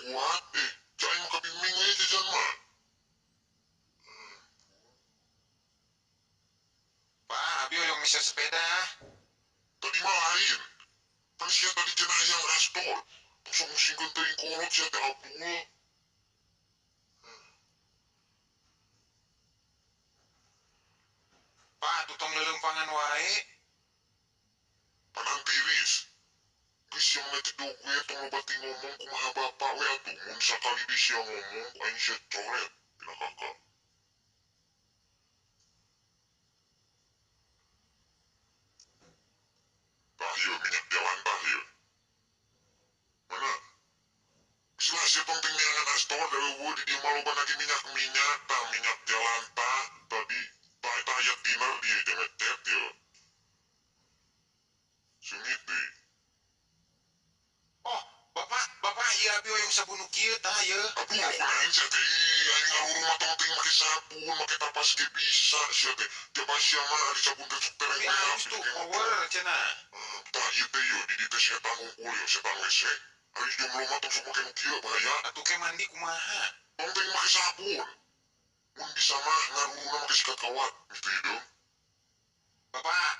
kuat, jangan maka bimbing aja jangan mah. Pak, abi yang bisa sepeda. Tadi mah lain, kan siya tadi cenah yang astor. Pasang musingkan tadi kolot siya teh apul. Pak, tutong lelempangan wae. Panang tiris. Geus yang nanti dogue tong lobati ngomong kumaha bapak we atuh. Mun sakali di siya ngomong, aing siya coret. Pina kakak. Tah ieu minyak jalan tah ieu. Mana? Sila siya penting niangan astor dari eueuh di dieu mah loba lagi minyak tah minyak jalan tah tadi tah aya tiner dia jangan cet ya. Sengit deh. Oh, bapak iya abi yang sabun kieu tah ieu. Aduh, lain siya teh, aing ngalur mah tong ting make sabun, make tapas ge bisa siya teh. Coba siya mah ari sabun teh sok tereng Abi halus tuh, power cenah. tah ieu teh yo di dieu teh setan ngumpul yo, setan WC. Ari jomblo mah tong sok make nu kieu bahaya. Atuh ke mandi kumaha? Tong ting make sabun. Mun bisa mah ngaruruna make sikat kawat, gitu hideung. Bapak,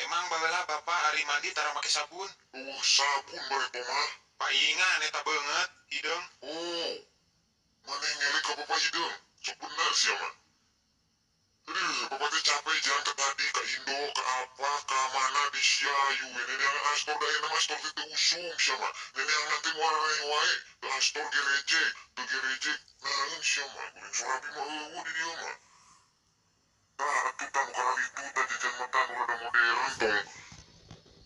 emang baheula bapak hari mandi tara make sabun? Sabun bare mah. Paingan eta beungeut hideung. Oh, mana ngelik ka bapak hideung? Sok bener siya mah. Aduh, bapak teh capek jalan ke tadi, ke Indo, ke apa, ke mana di Siayu. Nenek yang astor da enak astor teh usum siya mah. Nenek yang nanti warna wae, ke astor gereje, ke gereje. Nahan siya mah, kuring surabi mah eueuh di dieu mah. Tah, atuh tan karena itu tah jajan mah tan udah modern tong.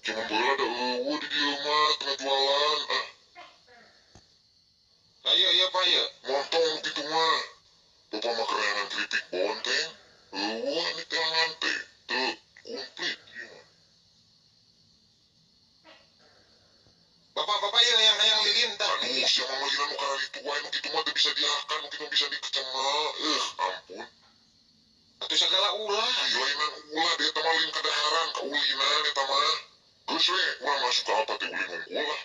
Cuma bola ada eueuh di dieu mah, tengah jualan. Ayo iya Pak ieu. Montong gitu mah. Bapak mah kerenan kritik bonteng. Eueuh ini teangan teh. Teu komplit ieu mah. Bapak ieu yang lilin tah. Aduh, sia mah lina nu kali tua nu kitu mah teu bisa diakan, nu kitu bisa dikecengel. Ampun. Atuh segala ulah. Lainan ulah dia teh mah lin kadaharan, kaulinan eta mah. Geus we, urang masuk ka apa teh ulin unggul lah.